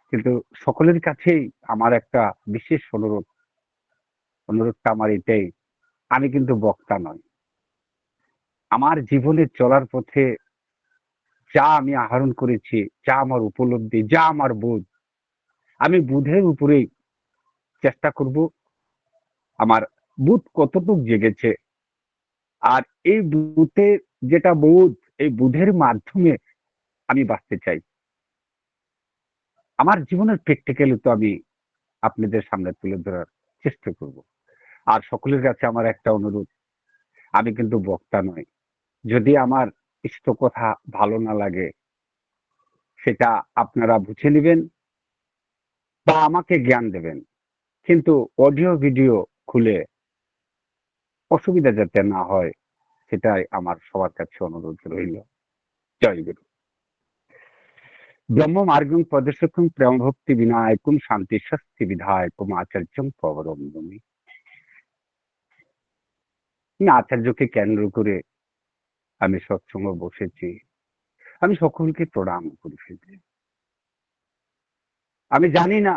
কিন্তু সকলের কাছেই আমার একটা বিশেষ অনুরোধটা আমার এটাই, আমি কিন্তু বক্তা নই। আমার জীবনে চলার পথে যা আমি আহরণ করেছি, যা আমার উপলব্ধি, যা আমার বোধ, আমি বোধের উপরেই চেষ্টা করব আমার বোধ কতটুক জেগেছে। আর এই বোধের যেটা বোধ, এই বোধের মাধ্যমে আমি বাঁচতে চাই। আমার জীবনের প্র্যাকটিক্যালি তো আমি আপনাদের সামনে তুলে ধরার চেষ্টা করব। আর সকলের কাছে আমার একটা অনুরোধ, আমি কিন্তু বক্তা নই। যদি আমার ইষ্ট কথা ভালো না লাগে, সেটা আপনারা বুঝে নেবেন বা আমাকে জ্ঞান দেবেন। কিন্তু অডিও ভিডিও খুলে অসুবিধা যাতে না হয়, সেটাই আমার সবার কাছে অনুরোধ রইল। জয় গুরু। ব্রহ্ম মার্গং প্রদর্শকং প্রেম ভক্তি বিনায়কম শান্তি স্বস্তি বিধায়কম আচার্যং পবরম নমি। আচার্যকে কেন্দ্র করে আমি সৎসঙ্গ বসেছি। আমি সকলকে প্রণাম করি ফেলি। আমি জানি না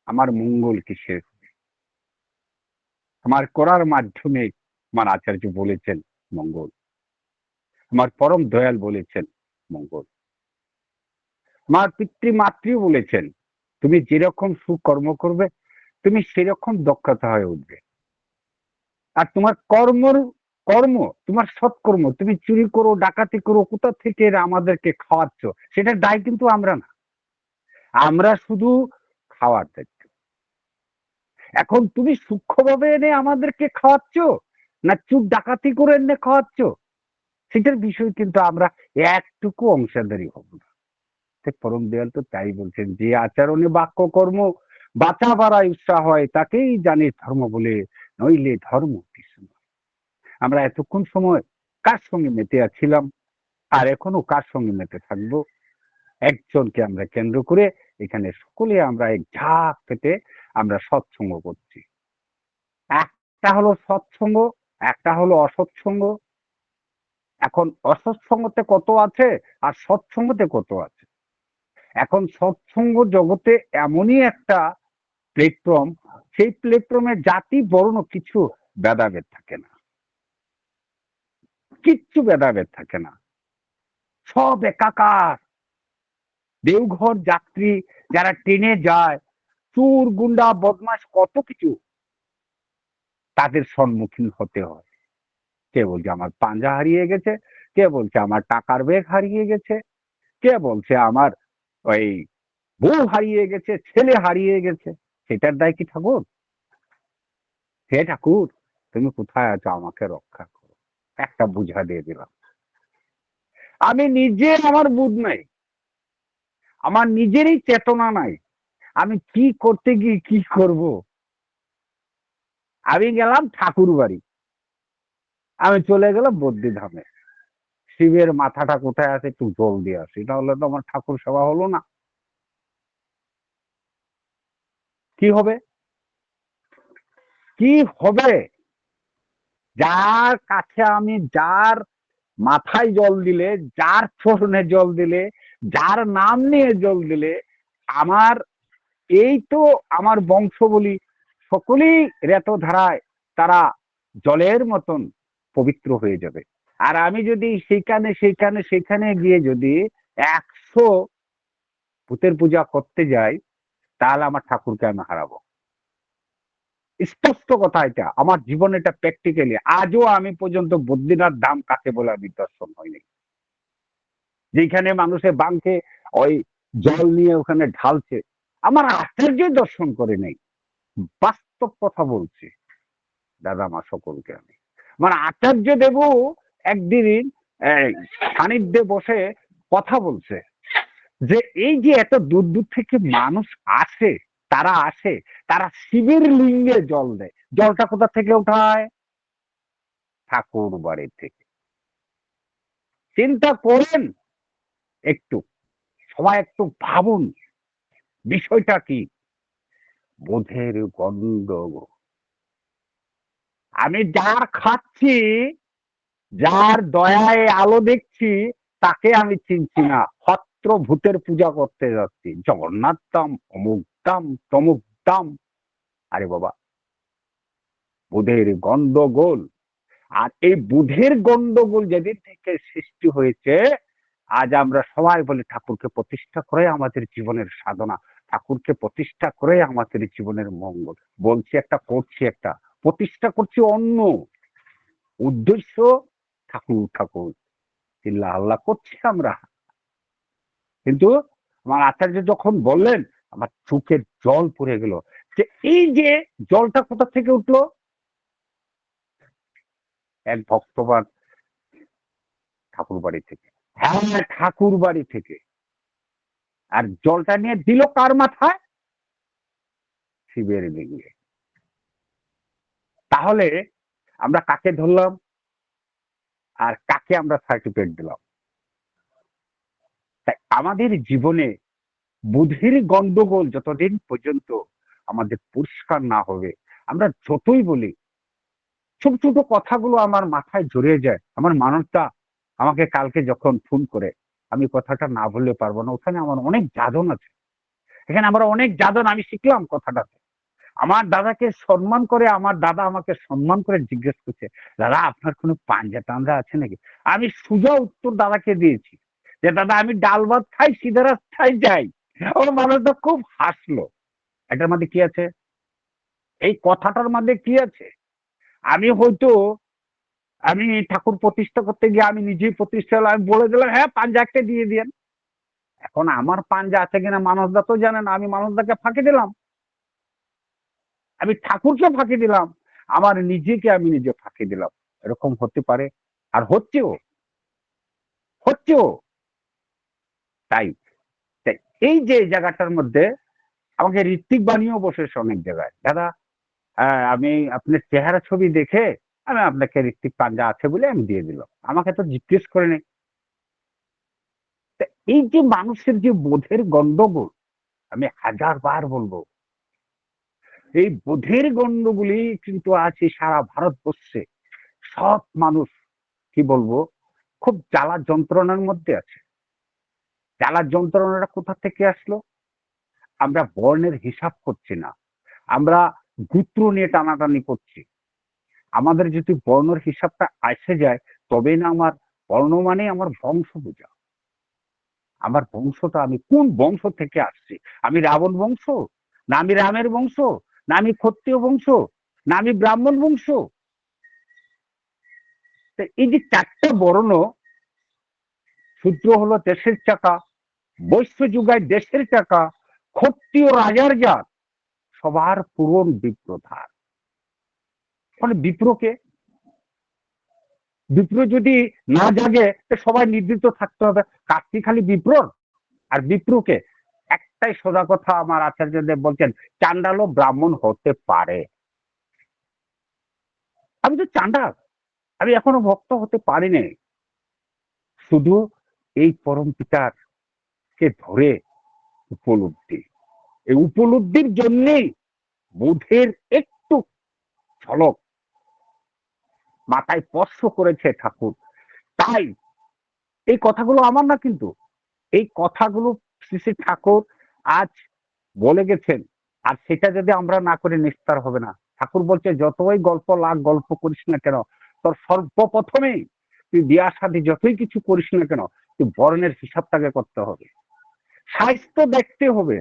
আমার মঙ্গল কিসের, আমার করার মাধ্যমে আমার আচার্য বলেছেন মঙ্গল, আমার পরম দয়াল বলেছেন মঙ্গল, আমার পিতৃমাতৃও বলেছেন তুমি যেরকম সুকর্ম করবে তুমি সেরকম দক্ষতা হয়ে উঠবে। আর তোমার কর্ম, তোমার সৎকর্ম, তুমি চুরি করো, ডাকাতি করো, কোথা থেকে এরা আমাদেরকে খাওয়াচ্ছ, সেটার দায় কিন্তু আমরা না। আমরা শুধু খাওয়ার দায়িত্ব। এখন তুমি সূক্ষ্মভাবে এনে আমাদেরকে খাওয়াচ্ছ না চুর ডাকাতি করে এনে খাওয়াচ্ছ, সেটার বিষয় কিন্তু আমরা একটুকু অংশীদারি হব না। পরম দয়াল তো তাই বলছেন, যে আচরণে বাক্য কর্ম বাঁচা বাড়ায় উৎসাহ হয় তাকেই জানে ধর্ম বলে, নইলে ধর্ম কিছু নয়। আমরা এতক্ষণ সময় কার সঙ্গে মেতে আছিলাম, আর এখনো কার সঙ্গে মেতে থাকবো? একজনকে আমরা কেন্দ্র করে এখানে সকলে আমরা এক ঝাঁক পেতে আমরা সৎসঙ্গ করছি। একটা হলো সৎসঙ্গ, একটা হলো অসৎসঙ্গ। এখন অসৎসঙ্গতে কত আছে আর সৎসঙ্গতে কত আছে। এখন সৎসঙ্গ জগতে এমনই একটা প্ল্যাটফর্ম, সেই প্ল্যাটফর্মে জাতি বর্ণ কিছু ভেদাভেদ থাকে না, কিচ্ছু ভেদাভেদ থাকে না, সব একাকার। দেওঘর যাত্রী যারা ট্রেনে যায়, চোর গুন্ডা বদমাশ কত কিছু তাদের সম্মুখীন হতে হয়। কে বলছে আমার পাঞ্জা হারিয়ে গেছে, কে বলছে আমার টাকার ব্যাগ হারিয়ে গেছে, কে বলছে আমার ওই বউ হারিয়ে গেছে, ছেলে হারিয়ে গেছে। সেটার দায় কি ঠাকুর? হে ঠাকুর, তুমি কোথায় আছো, আমাকে রক্ষা করো। একটা বুঝা দিয়ে দিলাম। আমি নিজে, আমার বুধ নাই, আমার নিজেরই চেতনা নাই, আমি কি করতে গিয়ে কি করব। আমি গেলাম ঠাকুর বাড়ি, আমি চলে গেলাম বদ্রীধামে, শিবের মাথাটা কোথায় আছে একটু জল দিয়ে আসি, তাহলে তো আমার ঠাকুর সেবা হলো না। কি হবে? কি হবে? যার কাছে আমি, যার মাথায় জল দিলে, যার চরণে জল দিলে, যার নাম নিয়ে জল দিলে, আমার এই তো আমার বংশ বলি সকলেই রেত ধারায় তারা জলের মতন পবিত্র হয়ে যাবে। আর আমি যদি সেখানে গিয়ে যদি 100 ভূতের পূজা করতে যাই, তাহলে আমার ঠাকুরকে আমি হারাবো। স্পষ্ট কথা এটা, আমার জীবনে এটা প্র্যাকটিক্যালি আজও আমি পর্যন্ত বদ্রীনাথ ধাম কাকে বলে আমি দর্শন হয়নি। যেখানে মানুষে বাংকে ওই জল নিয়ে ওখানে ঢালছে, আমার আশ্চর্য দর্শন করে নেই। বাস্তব কথা বলছি দাদা মা সকলকে আমি। মানে আচার্য দেব একদিন সান্নিধ্যে বসে কথা বলছে যে এই যে এত দূর দূর থেকে মানুষ আসে, তারা শিবের লিঙ্গে জল দেয়। জলটা কোথা থেকে উঠায়? ঠাকুর বাড়ি থেকে। চিন্তা করেন একটু, সবাই একটু ভাবুন বিষয়টা কি। বোধের গন্ডগোল। আমি যার খাচ্ছি, যার দয়ায় আলো দেখছি, তাকে আমি চিনছি না। পবিত্র ভূতের পূজা করতে যাচ্ছি, জগন্নাথ দাম, অমুক দাম, তমুক দাম। আরে বাবা, বুধের গন্ডগোল। আর এই বুধের গন্ডগোল যেদিন থেকে সৃষ্টি হয়েছে, আজ আমরা সবাই বলি ঠাকুরকে প্রতিষ্ঠা করে আমাদের জীবনের সাধনা, ঠাকুরকে প্রতিষ্ঠা করে আমাদের জীবনের মঙ্গল। বলছি একটা, করছি একটা, প্রতিষ্ঠা করছি অন্য, উদ্দেশ্য ঠাকুর ঠাকুর, চিল্লা আল্লাহ করছি আমরা। কিন্তু আমার আচার্য যখন বললেন, আমার চোখের জল পড়ে গেল, যে এই যে জলটা কোথা থেকে উঠলো? এক ভক্তবান ঠাকুর বাড়ি থেকে। হ্যাঁ, ঠাকুর বাড়ি থেকে। আর জলটা নিয়ে দিল কার মাথায়? শিবের লিঙ্গে। তাহলে আমরা কাকে ধরলাম আর কাকে আমরা সার্টিফিকেট দিলাম? তাই আমাদের জীবনে বুদ্ধির গন্ডগোল যতদিন পর্যন্ত আমাদের পরিষ্কার না হবে, আমরা যতই বলি, ছোট ছোট কথাগুলো আমার মাথায় জড়িয়ে যায়। আমার মানুষটা আমাকে কালকে যখন ফোন করে, আমি কথাটা না বললে পারবো না, ওখানে আমার অনেক জাদন আছে, এখানে আমরা অনেক জাদন আমি শিখলাম কথাটাতে। আমার দাদাকে সম্মান করে, আমার দাদা আমাকে সম্মান করে জিজ্ঞেস করছে, দাদা আপনার কোনো পাঞ্জা টাঞ্জা আছে নাকি? আমি সোজা উত্তর দাদাকে দিয়েছি যে দাদা আমি ডাল ভাত খাই, সিধা রাস্তায় যাই। আমার মানুষটা খুব হাসলো। এটার মধ্যে কি আছে? এই কথাটার মধ্যে কি আছে? আমি হয়তো আমি ঠাকুর প্রতিষ্ঠা করতে গিয়ে আমি নিজেই প্রতিষ্ঠা হলাম, আমি বলে দিলাম হ্যাঁ পাঞ্জাকে দিয়ে দিয়েন। এখন আমার পাঞ্জা আছে কিনা মানুষদা তো জানে না, আমি মানুষদাকে ফাঁকি দিলাম, আমি ঠাকুরকে ফাঁকি দিলাম, আমার নিজেকে আমি নিজে ফাঁকি দিলাম। এরকম হতে পারে, আর হচ্ছেও, হচ্ছেও। তাই তাই এই যে জায়গাটার মধ্যে আমাকে ঋত্বিক বানিয়েও বসেছে অনেক জায়গায়, দাদা আমি আপনার চেহারা ছবি দেখে আমি আপনাকে ঋত্বিক পাঞ্জা আছে বলে আমি দিয়ে দিলাম, আমাকে তো জিজ্ঞেস করে নেই। তা এই যে মানুষের যে বোধের গন্ডগোল, আমি হাজার বার বলবো, এই বোধের গন্ডগুলি কিন্তু আছে সারা ভারতবর্ষে। সব মানুষ কি বলবো, খুব জ্বালা যন্ত্রণার মধ্যে আছে। জ্বালা যন্ত্রণাটা কোথা থেকে আসলো? আমরা বর্ণের হিসাব করছি না, আমরা গোত্র নিয়ে টানাটানি করছি। আমাদের যদি বর্ণের হিসাবটা আসে যায়, তবেই না আমার বর্ণ মানে আমার বংশ বোঝা। আমার বংশটা, আমি কোন বংশ থেকে আসছি? আমি রাবণ বংশ, না আমি রামের বংশ, না আমি ক্ষত্রিয় বংশ, না আমি ব্রাহ্মণ বংশ? এই যে চারটে বর্ণ, শূদ্র হলো দেশের চাকা, বৈশ্য যুগায় দেশের চাকা, ক্ষত্রিয় রাজার জাত, সবার পূরণ বিপ্রধার। মানে বিপ্রকে, বিপ্র যদি না জাগে তো সবাই নির্দিষ্ট থাকতে হবে। কাজটি খালি বিপ্রর আর বিপ্রকে? একটাই সোজা কথা আমার আচার্যদেব বলছেন, চান্ডালও ব্রাহ্মণ হতে পারে। আমি তো চান্ডাল, আমি এখনো ভক্ত হতে পারিনি। শুধু এই পরম পিতার কে ধরে উপলব্ধি, এই উপলব্ধির জন্যেই বোধের একটু ঝলক মাথায় স্পর্শ করেছে ঠাকুর। তাই এই কথাগুলো আমার না, কিন্তু এই কথাগুলো শ্রী শ্রী ঠাকুর আজ বলে গেছেন। আর সেটা যদি আমরা না করে নিস্তার হবে না। ঠাকুর বলছে যতই গল্প লাখ গল্প করিস না কেন, তোর সর্বপ্রথমেই তুই বিয়া শাদী যতই কিছু করিস না কেন, তুই বর্ণের হিসাবটাকে করতে হবে। স্বাস্থ্য দেখতে হবে।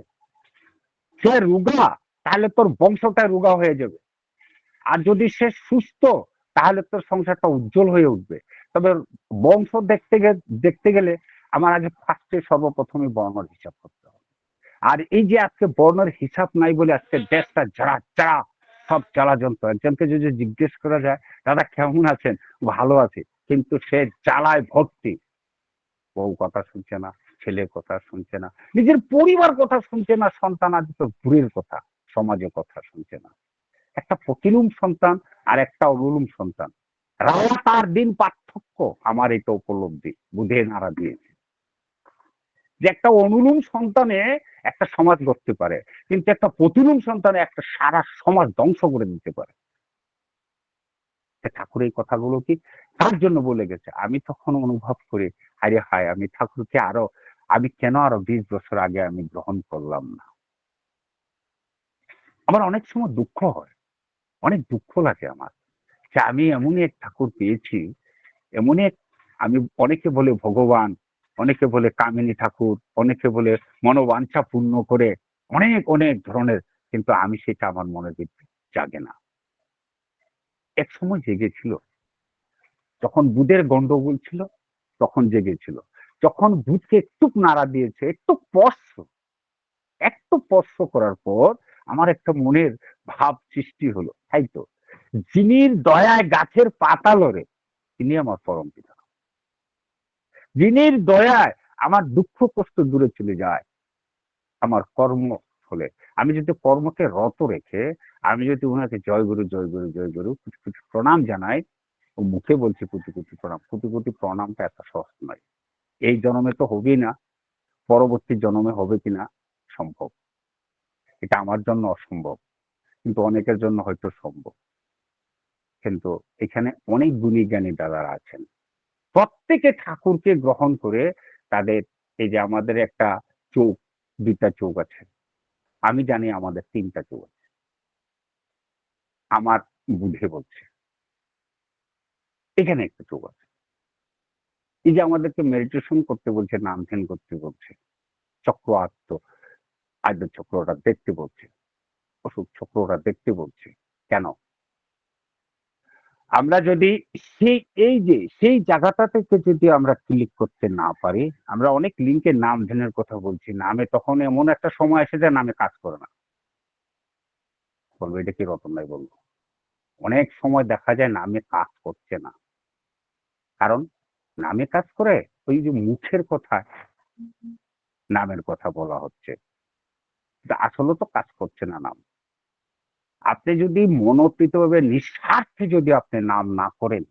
সে রোগা, তাহলে তোর বংশটা রোগা হয়ে যাবে। আর যদি সে সুস্থ, তাহলে তোর সংসারটা উজ্জ্বল হয়ে উঠবে। তবে বংশ দেখতে গেলে আমার আগে ফার্স্টে সর্বপ্রথমে বর্ণের হিসাব করতে হবে। আর এই যে আজকে বর্ণের হিসাব নাই বলে আজকে দেশটা যারা যারা সব জ্বালা যন্ত্র। একজনকে যদি জিজ্ঞেস করা যায় দাদা কেমন আছেন, ভালো আছে, কিন্তু সে জ্বালায় ভর্তি। বউ কথা শুনছে না, ছেলে কথা শুনছে না, নিজের পরিবার কথা শুনছে না, সন্তান আদি তো দূরের কথা, সমাজের কথা শুনছে না। একটা প্রতিলুম সন্তান আর একটা অনুলুম সন্তান, রাত আর দিন পার্থক্য আমার এটা উপলব্ধি বুঝে নাড়া দিয়েছে। যে একটা অনুলুম সন্তানে একটা সমাজ গড়তে পারে, কিন্তু একটা প্রতিলুম সন্তানে একটা সারা সমাজ ধ্বংস করে দিতে পারে। ঠাকুর এই কথাগুলো কি তার জন্য বলে গেছে? আমি তখন অনুভব করি, আরে হায়, আমি ঠাকুরকে আরো আমি কেন আরো 20 বছর আগে আমি গ্রহণ করলাম না? আমার অনেক সময় দুঃখ হয়, অনেক দুঃখ লাগে আমার যে আমি এমনই এক ঠাকুর পেয়েছি, এমনই এক, আমি, অনেকে বলে ভগবান, অনেকে বলে কামিনী ঠাকুর, অনেকে বলে মনোবাঞ্ছা পূর্ণ করে, অনেক অনেক ধরনের, কিন্তু আমি সেটা আমার মনের ভিতরে জাগে না। এক সময় জেগেছিল, যখন বুধের গন্ডগোল ছিল তখন জেগেছিল, যখন বুধকে একটু নাড়া দিয়েছে, একটু স্পর্শ করার পর আমার একটা মনের ভাব সৃষ্টি হলো, তাই তো, যিনির দয়ায় গাছের পাতা লড়ে তিনি আমার পরম পিতা, যিনির দয়ায় আমার দুঃখ কষ্ট দূরে চলে যায়, আমার কর্ম ফলে, আমি যদি কর্মকে রত রেখে আমি যদি ওনাকে জয় গুরু জয় গুরু জয় গুরু কিছু কিছু প্রণাম জানাই, ও মুখে বলছি কোটি কোটি প্রণাম, কোটি কোটি প্রণামটা এত সহজ নয়। এই জন্মে তো হবেই না, পরবর্তী জন্মে হবে কিনা সম্ভব, এটা আমার জন্য অসম্ভব, কিন্তু অনেকের জন্য হয়তো সম্ভব। কিন্তু এখানে অনেক গুণী জ্ঞানী দাদারা আছেন, প্রত্যেকে ঠাকুরকে গ্রহণ করে তাদের, এই যে আমাদের একটা চোখ, দুইটা চোখ আছে, আমি জানি আমাদের তিনটা চোখ আছে, আমার বুঝে বলছে এখানে একটা চোখ আছে। এই যে আমাদেরকে মেডিটেশন করতে বলছে, নাম ধ্যান করতে বলছে, চক্র আত্ম আদ্য চক্রটা দেখতে বলছে, অসুখ চক্রটা দেখতে বলছে, কেন? আমরা যদি সেই, এই যে সেই জায়গাটা থেকে যদি আমরা ক্লিক করতে না পারি, আমরা অনেক লিঙ্কে নাম ধ্যানের কথা বলছি, নামে তখন এমন একটা সময় এসে যায় নামে কাজ করে না, বলবো এটা কি রতন ভাই বলবো, অনেক সময় দেখা যায় নামে কাজ করছে না, কারণ নামে কাজ করে ওই যে মুখের কথা, নামের কথা বলা হচ্ছে, আসলে তো কাজ করছে না নাম। আপনি যদি মনোকৃতভাবে নিঃস্বার্থে যদি আপনি নাম না করেন,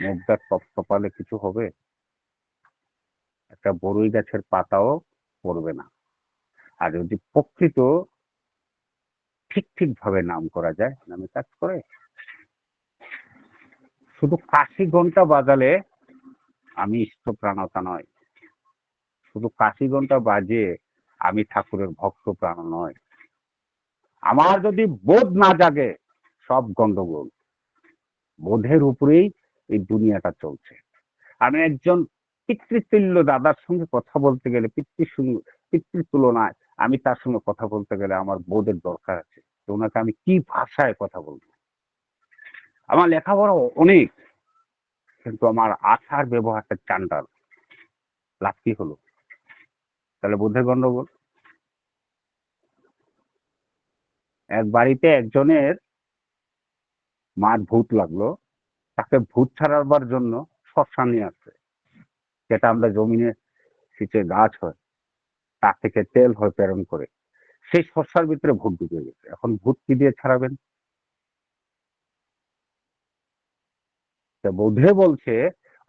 মুখটা তপ্তপালে কিছু হবে? একটা বড়ই গাছের পাতাও পড়বে না। আর যদি প্রকৃত ঠিক ঠিক ভাবে নাম করা যায়, নামে কাজ করে। শুধু কাশি ঘন্টা বাজালে আমি ইষ্টপ্রাণতা নয়, শুধু কাশি ঘন্টা বাজে আমি ঠাকুরের ভক্ত প্রাণ নয়, আমার যদি বোধ না জাগে সব গন্ডগোল, বোধের উপরেই এই দুনিয়াটা চলছে। আমি একজন পিতৃতুল্য দাদার সঙ্গে কথা বলতে গেলে, পিতৃ তুলনায় আমি তার সঙ্গে কথা বলতে গেলে আমার বোধের দরকার আছে, তো ওনাকে আমি কি ভাষায় কথা বলবো? আমার লেখাপড়া অনেক, কিন্তু আমার আচার ব্যবহারটা চান্ডাল, লাভ কি হলো? তাহলে বোধের গন্ডগোল। এক বাড়িতে একজনের মার ভূত লাগলো, তাকে ভূত ছাড়াবার জন্য শস্যা নিয়ে আসছে, যেটা আমরা জমিনে শীতে গাছ হয়, তার থেকে তেল হয় প্রেরণ করে, সেই শস্যার ভিতরে ভূত ঢুকে গেছে, এখন ভূত কি দিয়ে ছাড়াবেন? বোধে বলছে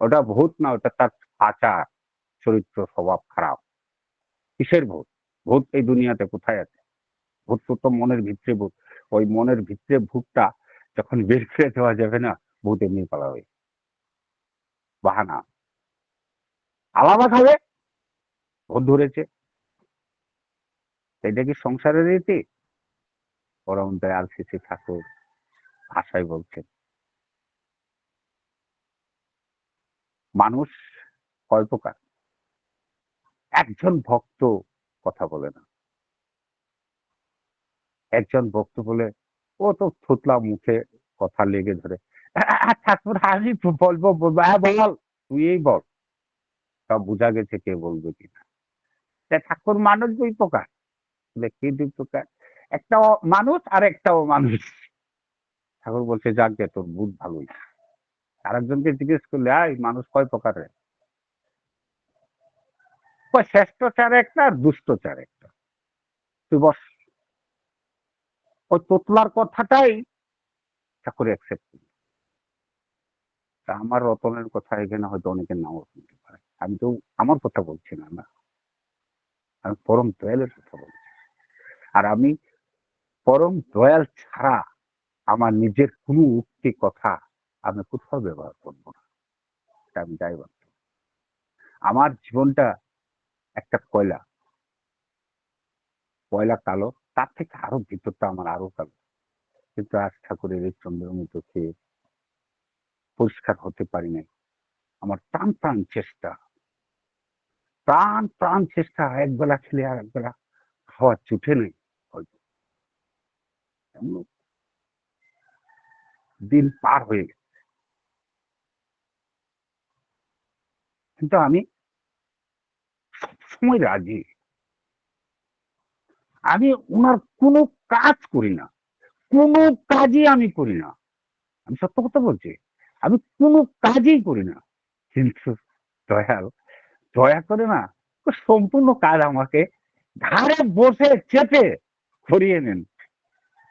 ওটা ভূত না, ওটা তার আচার, চরিত্র, স্বভাব খারাপ। কিসের ভূত? ভূত এই দুনিয়াতে কোথায় আছে? ভূত তো মনের ভিতরে ভূত, ওই মনের ভিতরে ভূতটা যখন বের করে দেওয়া যাবে না, ভূত এমনি পালাবে, বাহানা, আলাদা খাবে, ভূত ধরেছে। এটা কি সংসারের রীতি? পরম দয়াল শ্রী শ্রী ঠাকুর ভাষায় বলছেন, মানুষ কয় প্রকার? একজন ভক্ত কথা বলে না, একজন ভক্ত বলে, ও তো থুতলা মুখে কথা লেগে ধরে, ঠাকুর আমি বলবো বলবো, হ্যাঁ বল, তুই এই বল, সব বোঝা গেছে কে বলবে কিনা। ঠাকুর মানুষ দুই প্রকার, কি দুই প্রকার? একটা মানুষ আর একটাও মানুষ। ঠাকুর বলছে যাক গে, তোর বুধ ভালোই। আরেকজনকে জিজ্ঞেস করলে, আয় মানুষ কয় প্রকারের? শ্রেষ্ঠচার একটা আর দুষ্টচার একটা। তুই বস, ওই তোতলার কথাটাই ঠাকুর অ্যাকসেপ্ট করি। তা আমার রতনের কথা এখানে হয়তো অনেকের নাও শুনতে পারে, আমি তো আমার কথা বলছি না, না, আমি পরম দয়ালের কথা বলছি। আর আমি পরম দয়াল ছাড়া আমার নিজের কোনো উক্তি কথা আমি কোথাও ব্যবহার করবো না, এটা আমি যাই বলছি। আমার জীবনটা একটা কয়লা কালো, তার থেকে আরো ভিতরটা আমার আরো কালো। কিন্তু আজ ঠাকুরের এই চন্দ্রমুখী খেয়ে পরিষ্কার হতে পারি নাই। আমার প্রাণ চেষ্টা একবেলা খেলে আর একবেলা খাওয়া জুটে নেই। হয়তো এমন দিন পার হয়ে গেছে, কিন্তু আমি সবসময় রাজি। আমি ওনার কোনো কাজ করি না, কোনো কাজই আমি করি না। আমি সত্য কথা বলছি, আমি কোনো কাজই করি না। কিন্তু দয়াল দয়া করে না, সম্পূর্ণ কাজ আমাকে ঘাড়ে বসে চেপে করিয়ে নেন।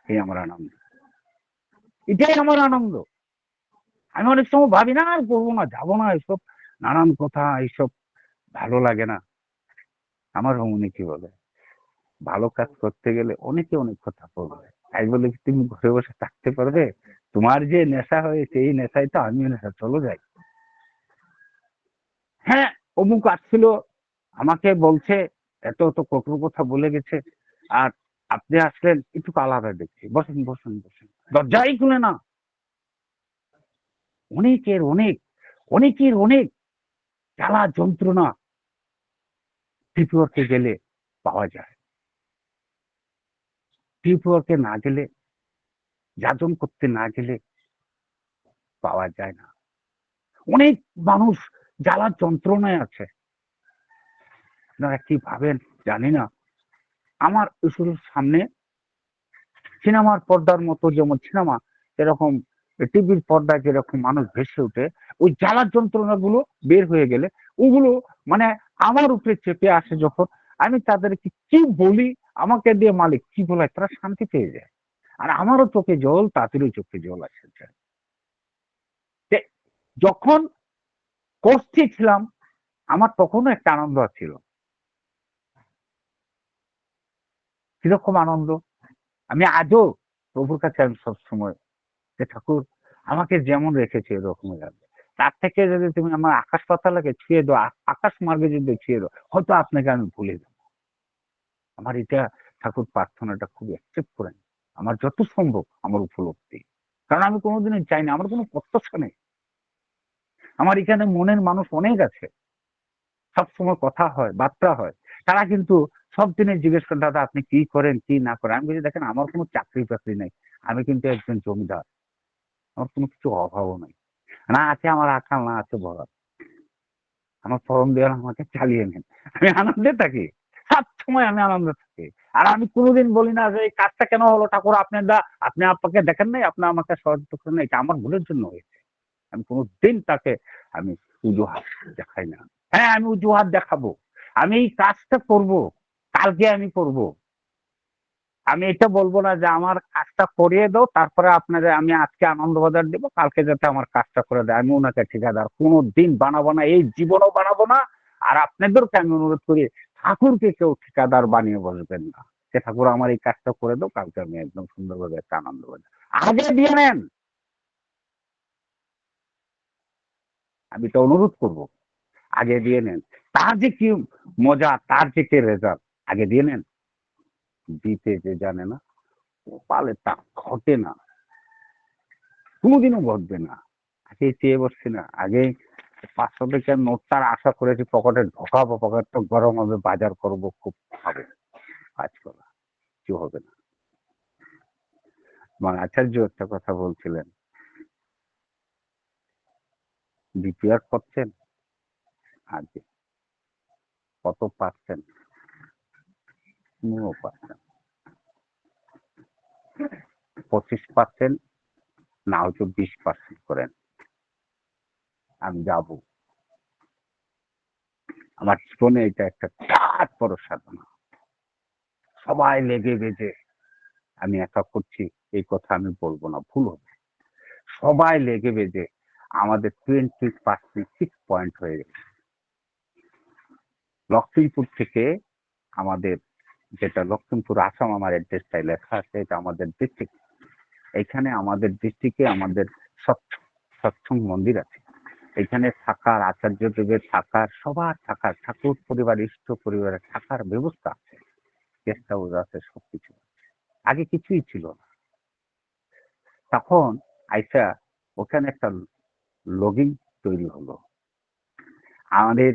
এই আমার আনন্দ, এটাই আমার আনন্দ। আমি অনেক সময় ভাবি না আর করবো না, যাবো না, এসব নানান কথা, এইসব ভালো লাগে না। আমার অমনি কি বলে, ভালো কাজ করতে গেলে অনেকে অনেক কথা বলবে, তাই বলে কি তুমি ঘরে বসে থাকতে পারবে? তোমার যে নেশা হয়েছে এই নেশায় তো আমিও নেশা, চলো যাই। হ্যাঁ, অমুক আসছিল, আমাকে বলছে, এত এত কঠোর কথা বলে গেছে, আর আপনি আসলেন, একটু আলাদা দেখছি, বসেন বসেন বসেন, দরজাই খুলে না। অনেকের অনেক, অনেকের অনেক জ্বালা যন্ত্রণা ত্রিপুরাকে গেলে পাওয়া যায়। ত্রিপুরাকে না গেলে, যাজন করতে না গেলে পাওয়া যায় না। অনেক মানুষ জ্বালা যন্ত্রণায় আছে। আপনারা কি ভাবেন জানি না। আমার শুধু সামনে সিনেমার পর্দার মতো, যেমন সিনেমা এরকম টিভির পর্দায় যেরকম মানুষ ভেসে ওঠে, ওই জ্বালা যন্ত্রণাগুলো বের হয়ে গেলে ওগুলো মানে আমার উপরে চেপে আসে যখন, আমি তাদেরকে কি বলি, আমাকে দিয়ে মালিক কি বলায়, তারা শান্তি পেয়ে যায়। আর আমারও চোখে জল, তাদেরও চোখে জল আসে যায়। যে যখন কষ্টে ছিলাম, আমার তখনও একটা আনন্দ ছিল। কিরকম আনন্দ, আমি আজও প্রভুর কাছে আমি সবসময়, যে ঠাকুর আমাকে যেমন রেখেছে এরকমই রাখবে। তার থেকে যদি তুমি আমার আকাশ পাতালকে ছুঁয়ে দাও, আকাশ মার্গে যদি ছুঁয়ে দাও, হয়তো আপনাকে আমি ভুলে যাবো। আমার এটা ঠাকুর প্রার্থনাটা খুব অ্যাকসেপ্ট করেন, আমার যত সম্ভব আমার উপলব্ধি। কারণ আমি কোনোদিনই চাই না, আমার কোনো প্রত্যাশা নেই। আমার এখানে মনের মানুষ অনেক আছে, সবসময় কথা হয়, বার্তা হয়। তারা কিন্তু সব দিনে জিজ্ঞেস করেন, দাদা আপনি কি করেন কি না করেন। আমি বলছি, দেখেন আমার কোনো চাকরি বাকরি নেই, আমি কিন্তু একজন জমিদার, আমার কোনো কিছু অভাবও নাই। না আছে আমার আকাল, না আছে বরাত, আমার পরম দয়াল আমাকে চালিয়ে নেন, আমি আনন্দে থাকি, সব সময় আমি আনন্দে থাকি। আর আমি কোনোদিন বলি না যে এই কাজটা কেন হলো ঠাকুর, আপনি আপনাকে দেখেন নাই, আপনি আমাকে সহযোগিতা করেন নাই, এটা আমার ভুলের জন্য হয়েছে। আমি কোনোদিন তাকে আমি অজুহাত দেখাই না। হ্যাঁ, আমি অজুহাত দেখাবো, আমি এই কাজটা করব, কালকে আমি করব। আমি এটা বলবো না যে আমার কাজটা করিয়ে দাও, তারপরে আপনাদের আমি আজকে আনন্দবাজার দেবো, কালকে যাতে আমার কাজটা করে দেয়। আমি ওনাকে ঠিকাদার কোনো দিন বানাবো না, এই জীবনও বানাবো না। আর আপনাদেরকে আমি অনুরোধ করি, ঠাকুরকে কেউ ঠিকাদার বানিয়ে বসবেন না, যে ঠাকুর আমার এই কাজটা করে দাও, কালকে আমি একদম সুন্দরভাবে একটা আনন্দবাজার আগে দিয়ে নেন। আমি তো অনুরোধ করব, আগে দিয়ে নেন। তার যে কি মজা, তার যে কি রেজাল্ট, আগে দিয়ে নেন। দিতে যে জানে না, ও পালে তা ঘটে না, কোনোদিনও ঘটবে না। আগে চেয়ে বসছি না, আগে 500 টাকার নোটটার আশা করেছি পকেটে ঢোকাবো, পকেটটা গরম হবে, বাজার করবো, খুব খাবো, কাজ করা কিছু হবে না। মানে আচার্য একটা কথা বলছিলেন, বিপিআর করছেন আগে কত পার্সেন্ট, 15%, 25% না হয়তো 20% করেন, আমি যাবো। আমার জীবনে এটা একটা বিরাট বড় সাধনা। সবাই লেগে বেজে, আমি একা করছি এই কথা আমি বলবো না, ভুল হবে। সবাই লেগে বেজে আমাদের 20% 6 পয়েন্ট হয়ে গেছে। লক্ষ্মীপুর থেকে আমাদের, যেটা লক্ষ্মীপুর আসাম আমার অ্যাড্রেসটাই লেখা আছে, এটা আমাদের ডিস্ট্রিক্ট। এখানে আমাদের ডিস্ট্রিক্টে আমাদের সৎসঙ্গ মন্দির আছে। এখানে থাকার, আচার্য দেবের থাকার, সবার থাকার, ঠাকুর পরিবার, ইষ্ট পরিবারের থাকার ব্যবস্থা আছে, গেস্ট হাউস আছে, সবকিছু। আগে কিছুই ছিল না। তখন আইসা ওখানে একটা লগিং তৈরি হলো। আমাদের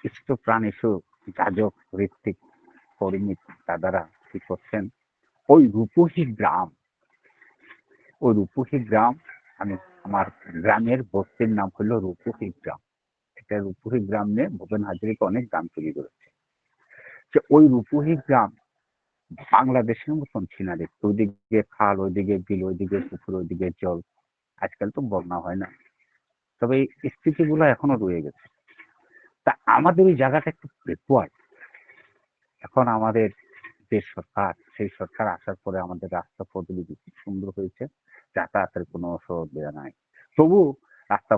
ইষ্ট প্রাণ ইস্যু যাজক ঋত্বিক পরিমিত দাদারা কি করছেন, ওই রূপহী গ্রাম, ওই রূপহী গ্রাম, আমি আমার গ্রামের বস্তির নাম হলো রূপহী গ্রাম। এটা রূপহী গ্রাম নিয়ে ভূপেন হাজারিকা অনেক গান তৈরি করেছে। যে ওই রূপহী গ্রাম বাংলাদেশের মতন সিনারি, ওইদিকে খাল, ওইদিকে বিল, ওইদিকে পুকুর, ওইদিকে জল। আজকাল তো বন্যা হয় না, তবে এই স্মৃতিগুলো এখনো রয়ে গেছে। তা আমাদের ওই জায়গাটা একটু ব্যাকওয়ার্ড। এখন আমাদের যে সরকার, সেই সরকার আসার পরে আমাদের রাস্তা পদগুলি খুব সুন্দর হয়েছে, যাতায়াতের কোনো অসুবিধা নাই। তবু রাস্তা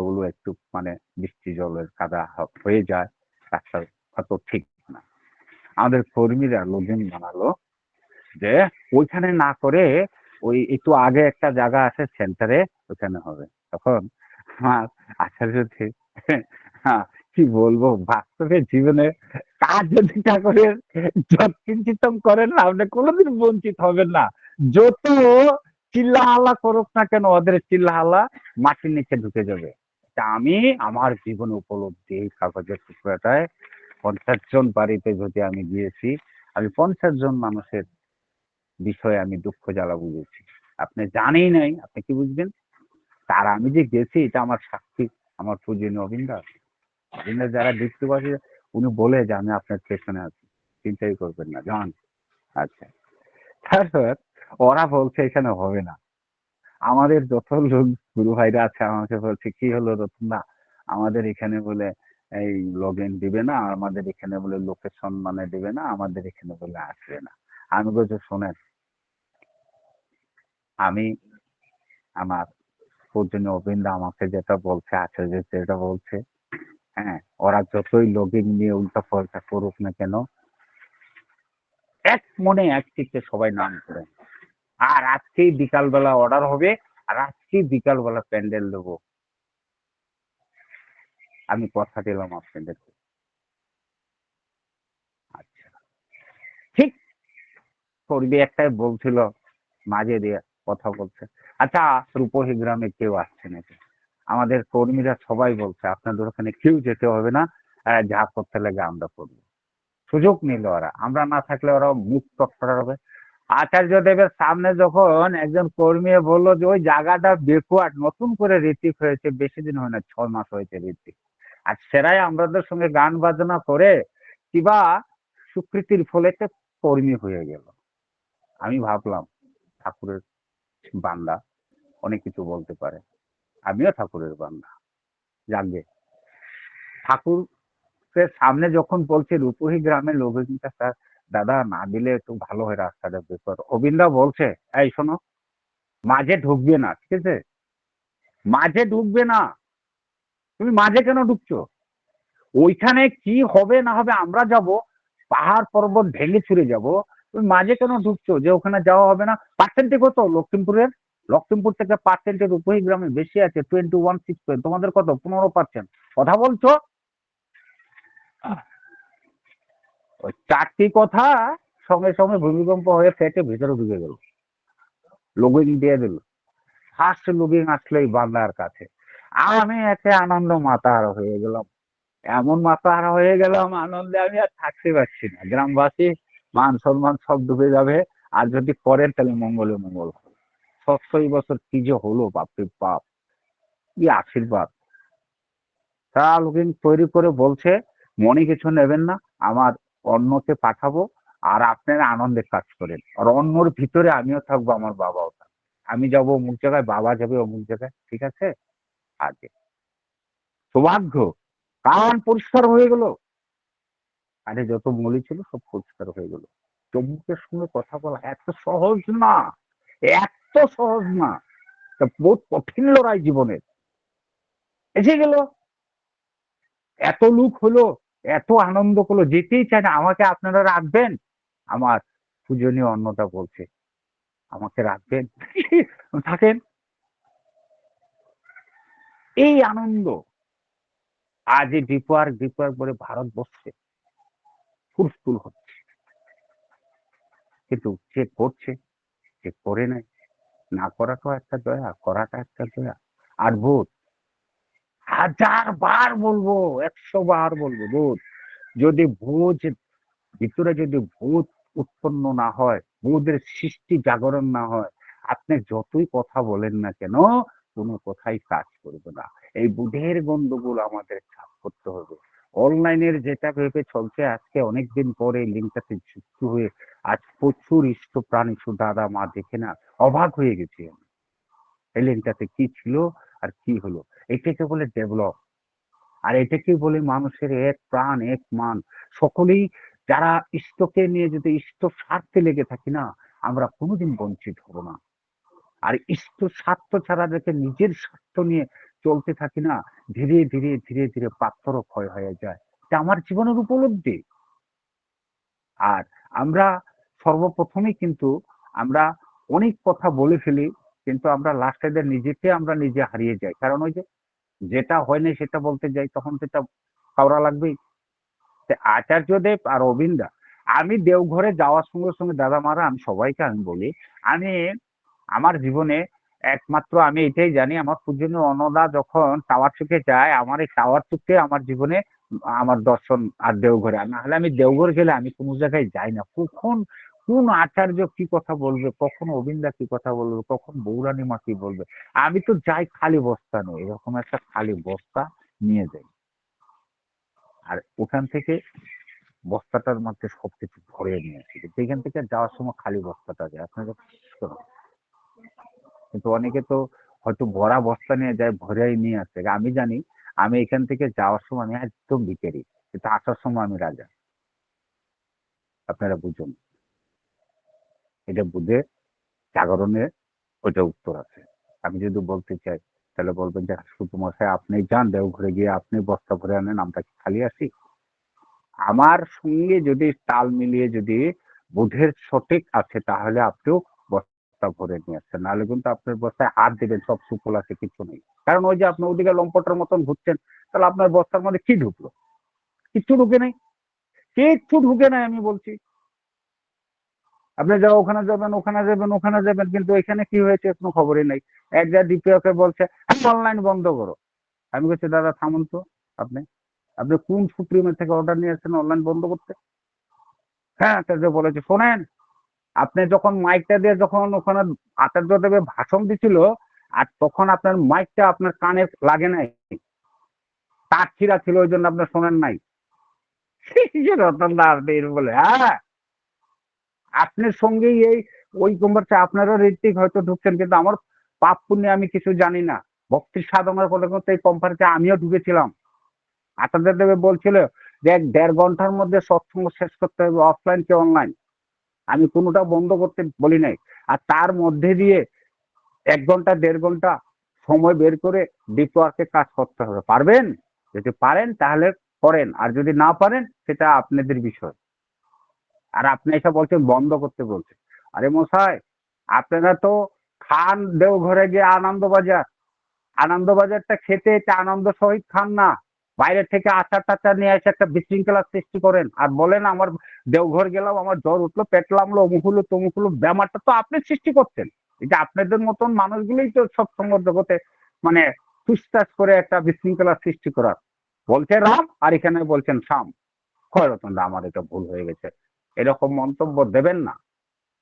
গুলো একটু মানে বৃষ্টি জলের কাদা হয়ে যায়, রাস্তা অত ঠিক না। আমাদের কর্মীরা লোকজন বানালো যে ওইখানে না করে ওই একটু আগে একটা জায়গা আছে সেন্টারে, ওখানে হবে। তখন আমার আচার্য কি বলবো, বাস্তবের জীবনে কাজ যদি ঠাকুরের যৎকিঞ্চিতম করেন না, আপনি কোনোদিন বঞ্চিত হবেন না। যত চিল্লা হাল্লা করুক না কেন, ওদের চিল্লা হাল্লা মাটির নিচে ঢুকে যাবে। তা আমি আমার জীবনে উপলব্ধি, এই কাগজের টুকরাটায় 50 জন বাড়িতে যদি আমি গিয়েছি, আমি 50 জন মানুষের বিষয়ে আমি দুঃখ জ্বালা বুঝেছি। আপনি জানেই নাই, আপনি কি বুঝবেন? তার আমি যে গেছি, এটা আমার সাক্ষী, আমার পূজনীয় অবিন্দা। অবিন্দা যারা দেখতে, উনি বলে যে আমি আপনার পেছনে আছি, চিন্তাই করবেন না, যান। আচ্ছা, তারপর ওরা বলছে এখানে হবে না। আমাদের যত লোক গুরু ভাইরা আছে আমাকে বলছে, কি হলো রতন না, আমাদের এখানে বলে এই লগ ইন দিবে না, আমাদের এখানে বলে লোকেশন মানে দিবে না, আমাদের এখানে বলে আসবে না। আমি বলছি শোনেন, আমি আমার পূজনীয় অবিন্দা আমাকে যেটা বলছে, আচার্য যেটা বলছে, হ্যাঁ, ওরা যতই লগিং নিয়ে উল্টা পাল্টা করুক না কেন, এক মনে এক চিত্তে সবাই নাম করেন। আর আজকেই বিকালবেলা অর্ডার হবে, আর আজকেই বিকালবেলা প্যান্ডেল দেবো। আমি কথা দিলাম আপনাদেরকে। আচ্ছা, ঠিক করবি একটাই বলছিল, মাঝে দিয়ে কথা বলছে, আচ্ছা রূপহী গ্রামে কেউ আসছে নাকি? আমাদের কর্মীরা সবাই বলছে আপনাদের ওখানে কেউ যেতে হবে না, যা করতে লাগে আমরা করবো। সুযোগ নিল ওরা, আমরা না থাকলে ওরা মুখ টটফটা হবে। আচার্য দেবের সামনে যখন একজন কর্মী বললো যে ওই জায়গাটা বেকওয়ার্ড, নতুন করে ঋত্বিক হয়েছে, বেশি দিন হয় না, 6 মাস হয়েছে ঋত্বিক, আর সেরাই আমাদের সঙ্গে গান বাজনা করে কিবা স্বীকৃতির ফলে কর্মী হয়ে গেল। আমি ভাবলাম ঠাকুরের বান্দা, অনেক কিছু বলতে পারে, আমিও ঠাকুরের বান্দা। জানবে ঠাকুরের সামনে যখন বলছে রূপহী গ্রামের লোকজনটা, স্যার দাদা না দিলে একটু ভালো হয়, রাস্তাটা বের। অবিন্দা বলছে, এই শোনো, মাঝে ঢুকবে না, ঠিক আছে? মাঝে ঢুকবে না, তুমি মাঝে কেন ঢুকছো? ওইখানে কি হবে না হবে আমরা যাব, পাহাড় পর্বত ভেঙে ছুড়ে যাব, তুমি মাঝে কেন ঢুকছো যে ওখানে যাওয়া হবে না? পার্সেন্টে কত লক্ষ্মীপুরের? লক্ষ্মীপুর থেকে পার্সেন্টের রূপহী গ্রামে বেশি আছে, 21.6। তোমাদের কত? 15%। কথা বলছো? ওই চারটি কথা সঙ্গে সঙ্গে ভূমিকম্প হয়ে ফেটে ভিতরে ঢুকে গেল, লোগিং দিয়ে দিল। ফার্স্ট লোগিং আসলো এই বাংলার কাছে। আমি এতে আনন্দ মাতাহারা হয়ে গেলাম, এমন মাতাহারা হয়ে গেলাম আনন্দে, আমি আর থাকতে পারছি না। গ্রামবাসী মান সম্মান সব ডুবে যাবে, আর যদি করেন তাহলে মঙ্গলে মঙ্গল হবে। 700 বছর কি যে হলো, বাপরে বাপ, কি আশীর্বাদ। তা লোকিং তৈরি করে বলছে, মনে কিছু নেবেন না, আমার অন্যকে পাঠাবো, আর আপনারা আনন্দে কাজ করেন, আর অন্যর ভিতরে আমিও থাকবো, আমার বাবাও থাকবে। আমি যাবো অমুক জায়গায়, বাবা যাবে অমুক জায়গায়, ঠিক আছে? আগে সৌভাগ্য, কান পরিষ্কার হয়ে গেল, আরে যত মলি ছিল সব পরিষ্কার হয়ে গেল। চমুকের সঙ্গে কথা বলা এত সহজ না, এত সহজ না। তা বহুত কঠিন লড়াই জীবনের। এসে গেল, এত লোক হলো, এত আনন্দ করলো, যেতেই চায় না। আমাকে আপনারা রাখবেন? আমার পূজনীয় অন্নটা বলছে, আমাকে রাখবেন? থাকেন। এই আনন্দ আজ এই ডিপোয়ার পরে ভারতবর্ষে ফুলফুল হচ্ছে। কিন্তু যে করছে, যে করে নাই, না করাটাও একটা দয়া, করাটা একটা দয়া। আর বোধ, 1000 বার বলবো, 100 বার বলবো, বোধ যদি ভোজ ভিতরে যদি ভূত উৎপন্ন না হয়, বোধের সৃষ্টি জাগরণ না হয়, আপনি যতই কথা বলেন না কেন, কোনো কথাই কাজ করবে না। এই বুধের গন্ডগোল আমাদের সাফ করতে হবে। অনলাইনের যেটা ভেবে চলছে, আজকে অনেকদিন পরে লিঙ্কটাতে যুক্ত হয়ে আজ প্রচুর ইষ্ট প্রাণ ইষ্ট দাদা মা দেখে না অবাক হয়ে গেছি আমি। এই লিঙ্কটাতে কি ছিল আর কি হলো, এটাকে বলে ডেভেলপ। আর এটাকেই বলে মানুষের এক প্রাণ এক মান। সকলেই যারা ইষ্টকে নিয়ে যদি ইষ্ট স্বার্থে লেগে থাকি না, আমরা কোনোদিন বঞ্চিত হব না। আর ইষ্ট স্বার্থ ছাড়া যাতে নিজের স্বার্থ নিয়ে চলতে থাকি না, ধীরে ধীরে ধীরে ধীরে পাথরও ক্ষয় হয়ে যায়। এটা আমার জীবনের উপলব্ধি। আর আমরা সর্বপ্রথমেই কিন্তু আমরা অনেক কথা বলে ফেলি, কিন্তু আমরা লাস্টে নিজেকে আমরা নিজে হারিয়ে যাই। কারণ ওই যে যেটা হয়নি সেটা বলতে যাই, তখন সেটা কাউরা লাগবেই। আচার্যদেব আর অবিন্দা, আমি দেওঘরে যাওয়ার সঙ্গে সঙ্গে দাদা মারা আমি সবাইকে আমি বলি, আমি আমার জীবনে একমাত্র আমি এটাই জানি, আমার পূজনীয় অন্নদা যখন টাওয়ার চুকে যায়, আমার এই টাওয়ার চুকে আমার জীবনে আমার দর্শন। আর দেওঘরে না হলে আমি দেওঘর গেলে আমি কোনো জায়গায় যাই না। কখন কোন আচার্য কি কথা বলবে, কখন অবিন্দা কি কথা বলবে, কখন বৌরানী মা কি বলবে, আমি তো যাই খালি বস্তা নেই, এরকম একটা খালি বস্তা নিয়ে যাই। আর ওখান থেকে বস্তাটার মধ্যে সবকিছু ভরে নিয়ে আসি, কিন্তু এখান থেকে যাওয়ার সময় খালি বস্তাটা যায় আপনাকে। কিন্তু অনেকে তো হয়তো ভরা বস্তা নিয়ে যায়, ভরাই নিয়ে আসে। আমি জানি আমি এখান থেকে যাওয়ার সময় আমি একদম ভিখারি, কিন্তু আসার সময় আমি রাজা। আপনারা বুঝুন, এটা বুঝে জাগরণে ওইটা উত্তর আছে। আমি যদি বলতে চাই তাহলে বলবেন যে শুধু মশাই আপনি যান দেওঘরে গিয়ে আপনি বস্তা ভরে আনেন, আমরা কি খালি আসি? আমার সঙ্গে যদি তাল মিলিয়ে যদি বুধের সঠিক আছে, তাহলে আপনিও বস্তা ভরে নিয়ে আসছেন, নাহলে কিন্তু আপনার বস্তায় হাত দেবেন সব সুফল আছে কিছু নেই। কারণ ওই যে আপনি ওদিকে লম্পটের মতন ঘুরছেন, তাহলে আপনার বস্তার মধ্যে কি ঢুকলো? কিচ্ছু ঢুকে নেই, কিচ্ছু ঢুকে নাই আমি বলছি। আপনি যা ওখানে যাবেন ওখানে যাবেন ওখানে যাবেন, কিন্তু এখানে কি হয়েছে কোনো খবরই নাই। এক জায়গায় ডিপিওকে বলছে অনলাইন বন্ধ করো। আমি বলছি দাদা থামুন তো, আপনি আপনি কোন সুপ্রিমের থেকে অর্ডার নিয়ে আসছেন অনলাইন বন্ধ করতে? হ্যাঁ, আচার্য বলেছে শোনেন, আপনি যখন মাইকটা দিয়ে যখন ওখানে আচার্য দেবে ভাষণ দিছিল, আর তখন আপনার মাইকটা আপনার কানে লাগে নাই, তার ছিঁড়া ছিল, ওই জন্য আপনি শোনেন নাই। রতন দাস বলে হ্যাঁ, আপনার সঙ্গেই এই ওই কম্বারটা আপনারও ঋত্বিক হয়তো ঢুকছেন, কিন্তু আমার পাপ পুণ্যে আমি কিছু জানি না। ভক্তির সাধনার করতে করতে এই কোম্পানিতে আমিও ঢুকেছিলাম। আচার্য দেবে বলছিল যে 1.5 ঘন্টার মধ্যে সৎসঙ্গ শেষ করতে হবে, অফলাইন কি অনলাইন। আমি কোনোটা বন্ধ করতে বলি নাই। আর তার মধ্যে দিয়ে 1 ঘন্টা 1.5 ঘন্টা সময় বের করে ডিপ ওয়ার্কে কাজ করতে হবে। পারবেন? যদি পারেন তাহলে করেন, আর যদি না পারেন সেটা আপনাদের বিষয়। আর আপনি এসে বলছেন বন্ধ করতে বলছেন। আরে মশাই, আপনারা তো খান দেওঘরে গিয়ে আনন্দবাজার, আনন্দবাজারটা খেতে এটা আনন্দ সহিত খান না। বাইরে থেকে আচার টাচার নিয়ে এসে একটা বিশৃঙ্খলার সৃষ্টি করেন, আর বলেন আমার দেওঘর গেলাম আমার জ্বর উঠলো পেট লামলো অমুক হলো তমুক হলো। ব্যাপারটা তো আপনি সৃষ্টি করছেন। এটা আপনাদের মতন মানুষগুলোই তো সৎসঙ্গ জগতে মানে তুষ্টাস করে একটা বিশৃঙ্খলার সৃষ্টি করার। বলছে রাম আর এখানে বলছেন শাম। হয় রতন দা, আমার এটা ভুল হয়ে গেছে, এরকম মন্তব্য দেবেন না।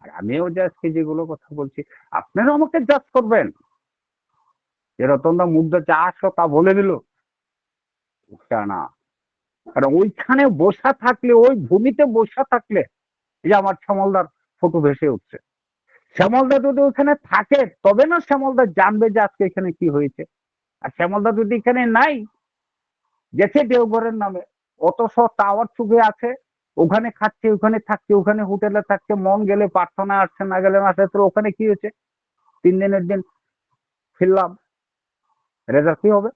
আর আমিও যে আজকে যেগুলো কথা বলছি, আপনারাও আমাকে জাজ করবেন যে রতন দা মুগ্ধ যা আসলো তা বলে দিল। না, কারণ ওইখানে বসা থাকলে, ওই ভূমিতে বসা থাকলে, এই যে আমার শ্যামলদার ফটো ভেসে উঠছে, শ্যামলদা যদি ওখানে থাকে তবে না শ্যামলদা জানবে যে আজকে এখানে কি হয়েছে। আর শ্যামলদা যদি এখানে নাই, গেছে দেওঘরের নামে, অত সব টাওয়ার চুকে আছে, ওখানে খাচ্ছে ওখানে থাকছে ওখানে হোটেলে থাকছে, মন গেলে প্রার্থনা আসছে না গেলে আসছে, তো ওখানে কি হয়েছে? 3 দিনের দিন ফিরলাম, রেজাল্ট কি হবে?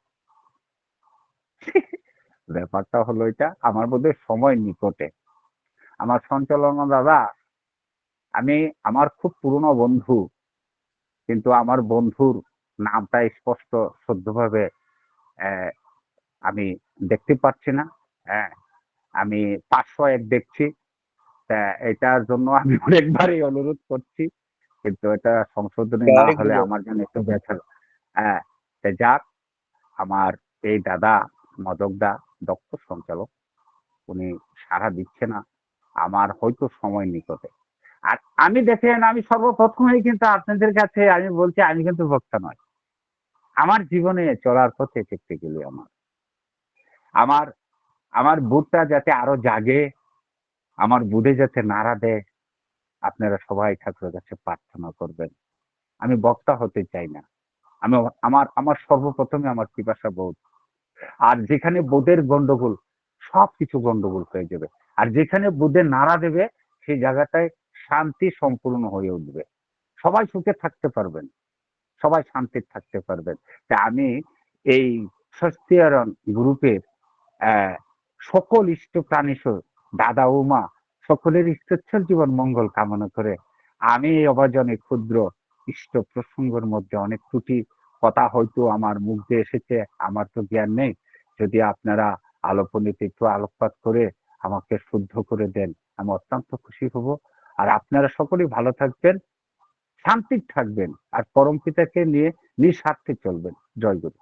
ব্যাপারটা হলো এটা, আমার বোধহয় সময় নিকটে। আমার সঞ্চালনা দাদা, আমি আমার খুব পুরনো বন্ধু, কিন্তু আমার বন্ধুর নামটা স্পষ্ট শুদ্ধভাবে আহ, আমি দেখতে পাচ্ছি না। হ্যাঁ, আমি 501 দেখছি। তা এটার জন্য আমি অনেকবারই অনুরোধ করছি, কিন্তু এটা সংশোধনী না জয় হলে গুরু। আমার জন্য একটু ব্যথা। হ্যাঁ, তা যাক, আমার এই দাদা মদকদা দক্ষ সঞ্চালক, উনি সাড়া দিচ্ছে না। আমার হয়তো সময় নিকটে। আর আমি দেখেন, আমি সর্বপ্রথমেই কিন্তু আপনাদের কাছে আমি বলছি, আমি কিন্তু বক্তা নয়। আমার জীবনে চলার পথে দেখতে গেলে আমার আমার বুধটা যাতে আরো জাগে, আমার বুধে যাতে নাড়া দেয়, আপনারা সবাই ঠাকুরের কাছে প্রার্থনা করবেন। আমি বক্তা হতে চাই না। আমি আমার আমার সর্বপ্রথমে আমার পিপাসা বোধ। আর যেখানে বোধের গন্ডগোল, সবকিছু গন্ডগোল হয়ে যাবে। আর যেখানে বোধে নাড়া দেবে, সেই জায়গাটায় শান্তি সম্পূর্ণ হয়ে উঠবে। সবাই সুখে থাকতে পারবেন, সবাই শান্তির থাকতে পারবেন। তা আমি এই স্বস্তিয়ায়ন গ্রুপের আহ, সকল ইষ্ট প্রাণী দাদা ও মা সকলের ইষ্টচ্ছল জীবন মঙ্গল কামনা করে আমি এই অবাজনে ক্ষুদ্র ইষ্ট প্রসঙ্গের মধ্যে অনেক ত্রুটি কথা হয়তো আমার মুখ দিয়ে এসেছে, আমার তো জ্ঞান নেই। যদি আপনারা আলোপনীতে একটু আলোকপাত করে আমাকে শুদ্ধ করে দেন, আমি অত্যন্ত খুশি হব। আর আপনারা সকলেই ভালো থাকবেন, শান্তির থাকবেন, আর পরম পিতাকে নিয়ে নিঃস্বার্থে চলবেন। জয় গুরু।